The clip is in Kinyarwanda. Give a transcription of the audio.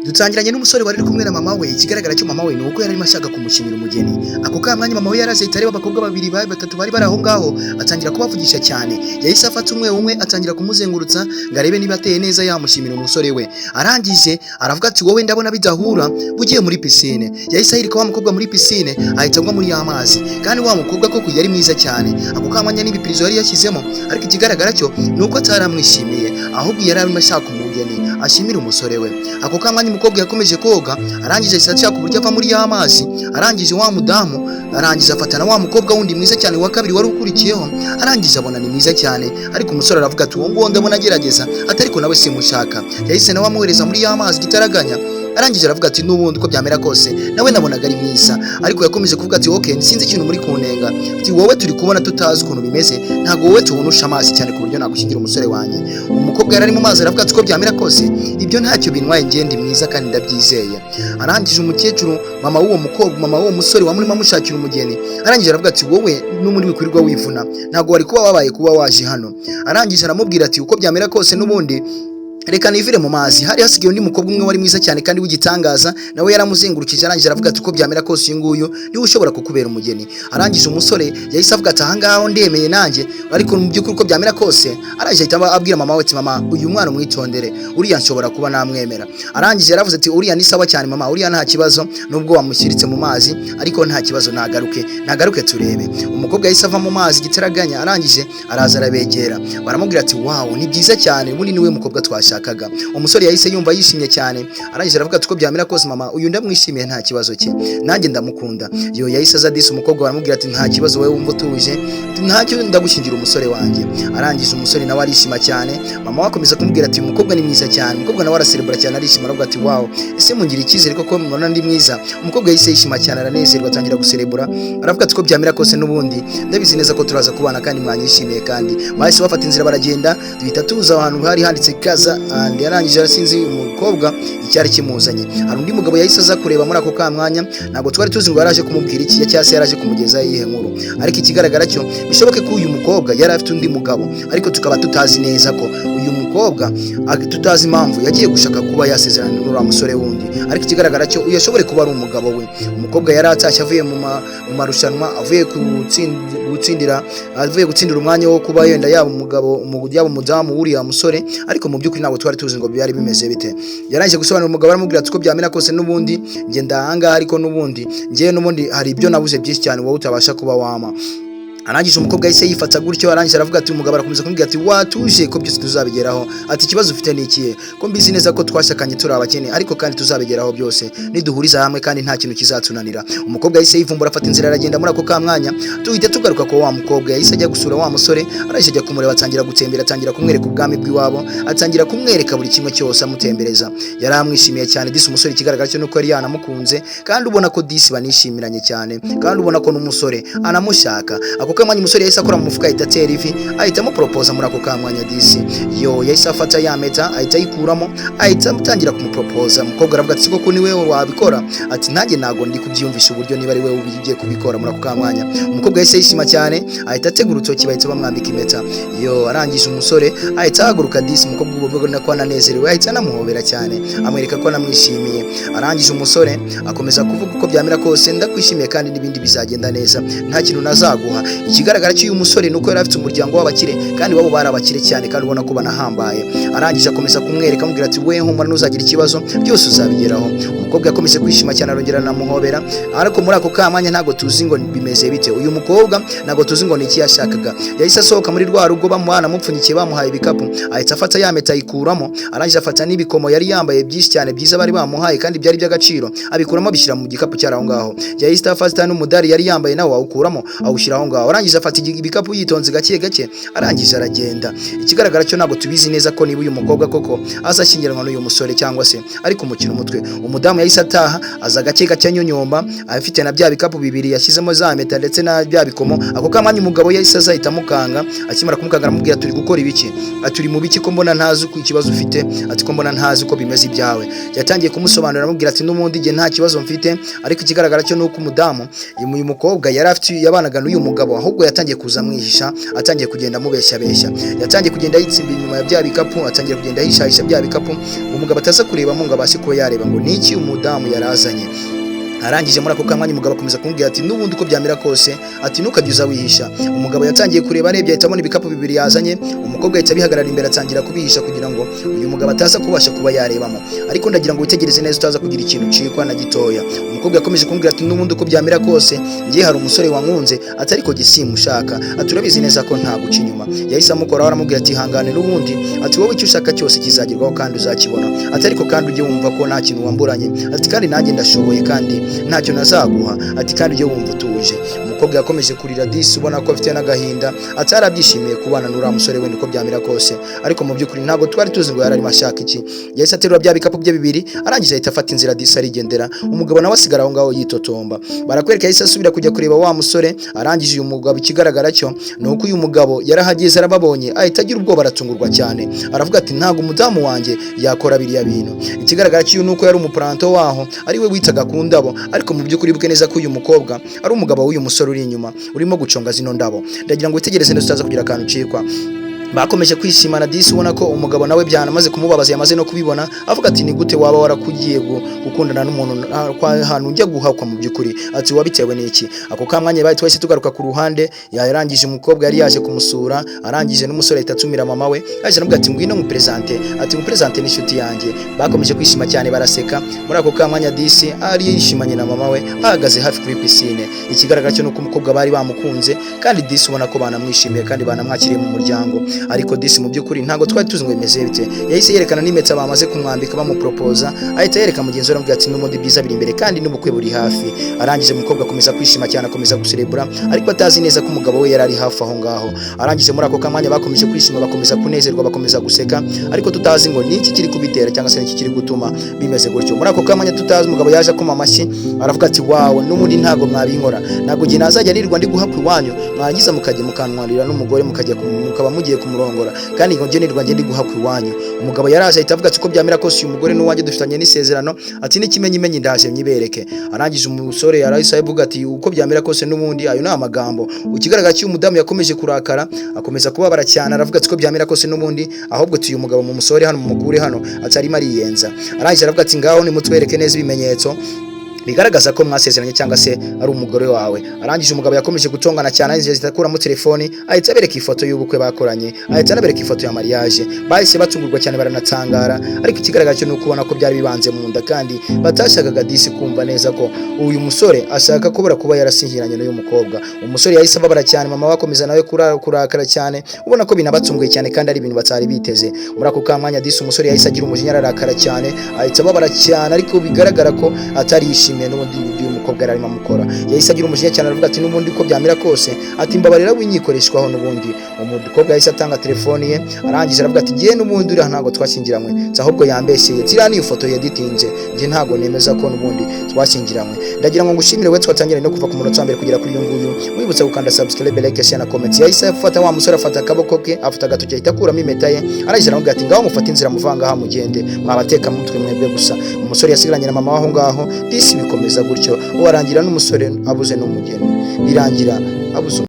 Dutangiranye n'umusore wari kumwe na mama we, ikigaragara cyo mama we nuko yari arimo ashaka kumushimira umugeni. Ako kamwanya mama we yaraze itareba abakobwa babiri batatu bari bari aho ngaho, atangira kubavugisha cyane. Yahise afata umwe umwe atangira kumuzengurutsa ngo arebe niba ateye neza yamushimira umusore we. Arangije aravuga ati wowe ndabona bidahura bugiye muri piscine. Yahise ahirika wa mukobwa muri piscine ahita agwa muri amazi. Kandi wa mukobwa koko yari mwiza cyane. Ako kamwanya n'ibipirizo yari yashyizemo, ariko ikigaragara cyo nuko ataramwishimiye, ahubwo yari arimo ashaka umugeni ashimira umusore we. Ako kamwanya umukobwa yakomeje koga, arangije ashaka uburyo ava muri ya mazi. Arangije wa mudamu arangije afatana wa mukobwa wundi mwiza cyane wa kabiri wari ukurikiyeho, arangije abona ni mwiza cyane, ariko umusore aravuga ati uwo nguwo ndabona agerageza, atariko nawe simushaka. Yahise nawe amwohereza muri ya mazi gitaraganya. Arangije aravuga ati n'ubundi uko byamera kose nawe nabonaga ari mwiza, ariko yakomeje kuvuga ati okay sinzi ikintu muri kunenga, ati wowe turi kubona tutazi ukuntu bimeze, ntago wowe tubonusha amazi cyane ku buryo nagushyingira umusore wanjye. Umukobwa yari ari mu mazi aravuga ati uko byamera kose ibyo ntacyo bintwaye, ngende mwiza kandi ndabyizeye. Arangije umukecuru mama w'uwo musore wamurimo amushakira umugeni, arangije aravuga ati wowe n'umundi wikwirirwa wivuna, ntago wari kuba wabaye kuba waje hano. Arangije aramubwira ati uko byamera kose n'ubundi reka nivire mu mazi. Hari hasigaye undi mukobwa umwe wari mwiza cyane kandi w'igitangaza, nawe yaramuzengurukije. Arangije aravuga ati uko byamera kose uyu nguyu niwe ushobora kukubera umugeni. Arangije umusore yahise avuga ati ahangaho ndemeye nanjye, ariko mu by'ukuri uko byamera kose arangije ahita abwira mama we ati mama uyu mwana umwitondere, uriya nshobora kuba namwemera. Arangije yaravuze ati uriya ni sawa cyane mama, uriya nta kibazo, nubwo wamushyiritse mu mazi ariko nta kibazo, nagaruke turebe. Umukobwa yahise ava mu mazi gitaraganya, arangije araza arabegera, baramubwira ati wow ni byiza cyane, ubundi niwe mukobwa twashaka. Umusore yahise yumva yishimye cyane, arangije aravuga ati uko byamera kose mama uyu ndamwishimiye, nta kibazo cye, nanjye ndamukunda. Yo yahise aza disi umukobwa baramubwira ati nta kibazo wowe wumva utuje, ntacyo ndagushingira umusore wanjye. Arangije umusore nawe arishima cyane, mama we akomeza kumubwira ati uyu mukobwa ni mwiza cyane. Umukobwa nawe araserebura cyane, arishima aravuga ati wow ese mungira icyizere koko mbona ndi mwiza. Umukobwa yahise yishima cyane, aranezerwa atangira guserebura, aravuga ati uko byamera kose n'ubundi ndabizi neza ko turaza kubana kandi mwanyishimiye. Kandi bahise bafata inzira baragenda, duhita tuza ahantu hari handitse Gaza. Yarangije arasinzi umukobwa icyari kimuzanye. Hari undi mugabo yahise aza kureba muri ako kamwanya, ntabwo twari tuzi ngo yaraje kumubwira iki cyangwa se yaraje kumugeza yihe nkuru, ariko ikigaragara cyo bishoboke ko uyu mukobwa yari afite undi mugabo, ariko tukaba tutazi neza ko uyu mukobwa tutazi impamvu yagiye gushaka kuba yasezerana n'uriya musore wundi, ariko ikigaragara cyo uyu ashobore kuba ari umugabo we. Umukobwa yari atashye avuye mu marushanwa, avuye gutsindira umwanya wo kuba yenda yaba umugabo yaba umudamu w'uriya musore, ariko mu by'ukuri ntabwo twari tuzi ngo byari bimeze bite. Yarangije gusobanura umugabo aramubwira ati uko byamera kose n'ubundi njye ndahanga, ariko n'ubundi hari ibyo nabuze byinshi cyane wowe utabasha kuba wama. Arangije umukobwa yahise yifata gutyo, arangije aravuga ati umugabo arakomeza kumubwira ati watuje ko byose tuzabigeraho, ati ikibazo ufite ni ikihe, ko mbizi neza ko twashakanye turi abakene, ariko kandi tuzabigeraho byose niduhuriza hamwe kandi nta kintu kizatunanira. Umukobwa yahise yivumbura afata inzira aragenda. Muri ako kamwanya tuhita tugaruka ko wa mukobwa yahise ajya gusura wa musore, arangije ajya kumureba, atangira gutembera, atangira kumwereka ubwami bw'iwabo, atangira kumwereka buri kimwe cyose amutembereza. Yari amwishimiye cyane disi umusore, ikigaragara cyo nuko yari yanamukunze, kandi ubona ko disi banishimiranye cyane, kandi ubona ko n'umusore anamushaka. Kamwanya umusore yahise akora mu mufuka ahita atera ivi, ahita amupropose muri ako kamwanya disi. Yo yahise afata ya meta ahita ayikuramo, ahita amutangira kumupropose. Umukobwa aravuga ati koko ni wewe wabikora, ati nanjye nago ndi kubyiyumvisha uburyo niba ari wewe ugiye kubikora muri ako kamwanya. Umukobwa yahise yishima cyane, ahita ategura urutoki, bahita bamwambika impeta. Yo arangije umusore ahita ahaguruka disi. Umukobwa ubona ko ananezerewe, ahita anamuhobera cyane, amwereka ko anamwishimiye. Arangije umusore akomeza kuvuga uko byamera kose ndakwishimiye kandi n'ibindi bizagenda neza, nta kintu nazaguha. Ikigaragara cy'uyu musore nuko yari afite umuryango w'abakire, kandi wabo bari abakire cyane, kandi ubona ko banahambaye. Arangije akomeza kumwereka amubwira ati we humura ntuzagira ikibazo, byose uzabigeraho. Umukobwa yakomeje kwishima cyane, arongera anamuhobera, ariko muri ako kamwanya ntago tuzi ngo bimeze bite. Uyu mukobwa ntago tuzi ngo ni iki yashakaga. Yahise asohoka muri rwa rugo bamuhana mupfunyikiye, bamuhaye ibikapu, ahita afata ya meta ayikuramo, arangije afata n'ibikomo yari yambaye byinshi cyane byiza bari bamuhaye kandi byari by'agaciro, abikuramo abishyira mu gikapu cyari aho ngaho. Yahise afata n'umudari yari yambaye nawe awukuramo awushyira aho ngaho. Arangije afata ibikapu yitonze gake gake, arangije aragenda. Ikigaragara cyo ntabwo tubizi neza ko niba uyu mukobwa koko azashyingiranwa n'uyu musore cyangwa se ariko umukino umutwe. Umudamu yahise ataha, aza gake gake anyonyomba, afite na bya bikapu bibiri yashyizemo za meta ndetse na bya bikomo. Ako kamwanya umugabo yahise azahita amukanga, akimara kumukanga aramubwira turi gukora ibiki, aturi mu biki ko mbona ntazi uko ikibazo ufite, ati ko mbona ntazi uko bimeze ibyawe. Yatangiye kumusobanurira aramubwira ati n'ubundi nge nta kibazo mfite, ariko ikigaragara cyo nuko umudamu uyu mukobwa yari afite yabanaga n'uyu mugabo ahubwo yatangiye kuza amwihisha, atangiye kugenda amubeshya, yatangiye kugenda yitsimba inyuma ya bya bikapu, atangiye kugenda yihishahisha bya bikapu, umugabo ataza kurebamo ngo abashe kuba yareba ngo niki umudamu yarazanye. Arangije muri ako kamwanya umugabo akomeza kumubwira ati n'ubundi uko byamera kose ati ntukajye uza wihisha. Umugabo yatangiye kureba arebye ahita abona ibikapu bibiri yazanye, umukobwa ahita abihagarara imbere atangira kubihisha kugira ngo uyu mugabo ataza kubasha kuba yarebamo. Ariko ndagira ngo witegereze neza utaza kugira ikintu ucikwa na gitoya. Umukobwa yakomeje kumubwira ati n'ubundi uko byamera kose ngiye hari umusore wankunze ati ariko gisimushaka ati urabizi neza ko nta guca inyuma. Yahise amukoraho aramubwira ati hangane n'ubundi ati wowe icyo ushaka cyose kizagerwaho kandi uzakibona ati ariko kandi ujye wumva ko nta kintu wamburanye ati kandi nanjye ndashoboye kandi ntacyo nazaguha ati kandi ujye wumva utuje. Umukobwa yakomeje kurira disi ubona ko afite n'agahinda atarabyishimiye kubana n'uriya musore wenda uko byamera kose, ariko mu by'ukuri ntabwo twari tuzi ngo yararimo ashaka iki. Yahise aterura bya bikapu bye bibiri arangije ahita afata inzira disi arigendera, umugabo nawe asigara aho ngaho yitotomba. Barakwereka yahise asubira kujya kureba wa musore. Arangije uyu mugabo ikigaragara cyo ni uko uyu mugabo yarahageze arababonye ahita agira ubwoba aratungurwa cyane, aravuga ati ntabwo umudamu wanjye yakora biriya bintu. Ikigaragara cyo ni uko yari umupuranto waho ari we witaga ku ndabo, ariko mu by'ukuri buke neza ko uyu mukobwa ari umugabo w'uyu musore uri inyuma urimo guconga zino ndabo. Ndagira ngo witegereze neza utaza kugira akantu ucikwa. Bakomeje kwishimana disi ubona ko umugabo nawe byanamaze kumubabaza yamaze no kubibona, avuga ati ni gute waba warakugiye gukundana n'umuntu ahantu ujya guhakwa mu by'ukuri ati wabitewe n'iki. Ako kamwanya bayi twese tugaruka ku ruhande, yarangije umukobwa yari yaje kumusura, arangije n'umusore ahita atumira mama we yaje aramubwira ati ngwino mupresente ati mupresente n'inshuti yanjye. Bakomeje kwishima cyane baraseka. Muri ako kamwanya disi ari yishimanye na mama we bahagaze hafi kuri piscine. Ikigaragara cyo nuko umukobwa bari bamukunze kandi disi ubona ko banamwishimiye kandi banamwakiriye mu muryango. Ariko disi mu by'ukuri ntago twari tuzi ngo bimeze bite. Yahise yerekana n'impeta bamaze kumwambika bamupropoza, ahita yereka mugenzi we aramubwira ati n'umundi byiza biri imbere kandi n'ubukwe buri hafi. Arangije umukobwa akomeza kwishima cyane, akomeza guserebura ariko atazi neza ko umugabo we yari ari hafi aho ngaho. Arangije muri ako kamwanya bakomeje kwishima, bakomeza kunezerwa, bakomeza guseka, ariko tutazi ngo niki kiri kubitera cyangwa se niki kiri gutuma bimeze gutyo. Muri ako kamwanya tutazi umugabo yaje akoma amashyi aravuga ati wawe n'umundi ntago mwabinkora, ntago gihe nazajya nirirwa ndi guhapwa iwanyu mwagiza mukajya mukantwarira n'umugore mukaba mugiye kumurongora kandi ngo nje nirwa ndi guhakwa iwanyu. Umugabo yaraje ahita avuga ati ko byamera ko si umugore n'uwanjye dufitanye n'isezerano ati n'ikimenyimenyi ndaje nyibereke. Arangije umusore yarahise avuga ati uko byamera kose n'ubundi ayo ni amagambo. Ukigaragara cyo umudamu yakomeje kurakara, akomeza kubabara cyane, aravuga ati ko byamera kose n'ubundi ahubwo tuyu mugabo mu musore hano mumukure hano atarimo ariyenza. Arangije aravuga ati ngaho nimutwereke neza ibimenyetso bigaragaza ko mwasezeranye cyangwa se ari umugore wawe. Arangije umugabo yakomeje gutongana cyane, arinze zitakuramo telefoni ahita abereka ifoto y'ubukwe bakoranye, ahita anabereka ifoto ya mariage. Bahise batungurwa cyane baranatangara, ariko ikigaragara cyo nuko ubona ko byari bibanze mu nda kandi batashakaga disi kumva neza ko uyu musore ashaka kubura kuba yarasingiranye n'uyu mukobwa. Umusore yahise ababara cyane, mama wakomeza nawe kurakara cyane, ubona ko binabatunguye cyane kandi ari ibintu batari biteze. Muri ako kamwanya disi umusore yahise agira umujinya ararakara cyane, ahita ababara cyane, ariko bigaragara ko atari n'ubundi uyu mukobwa arimo amukora. Yahise agira umujinya cyane aravuga ati n'ubundi ko byamera kose ati mbabarira winyikoreshwaho n'ubundi. Umukobwa yahise atanga telefoni ye, arangije aravuga ati giye n'ubundi uri ntago twashyingiranywe ahubwo yambeshyeye, ziriya ni ifoto yeditinze, nge ntago nemeza ko n'ubundi twashyingiranywe. Ndagira ngo ngushimire we twatangiranye no kuva ku munota wa mbere kugera kuri uyu nguyu, wibutsa gukanda subscribe, like, share na comment. Yahise afata wa musore afata akaboko ke afata agatoki ahita akuramo impeta ye, arangije aramubwira ati ngaho mufate inzira muvanga aha mugende mwabateka mutwe mwebwe gusa. Umusore yasigaranye na mama waho ngaho, disi bikomeza gutyo, uwarangira n'umusore abuze n'umugeni, birangira abuze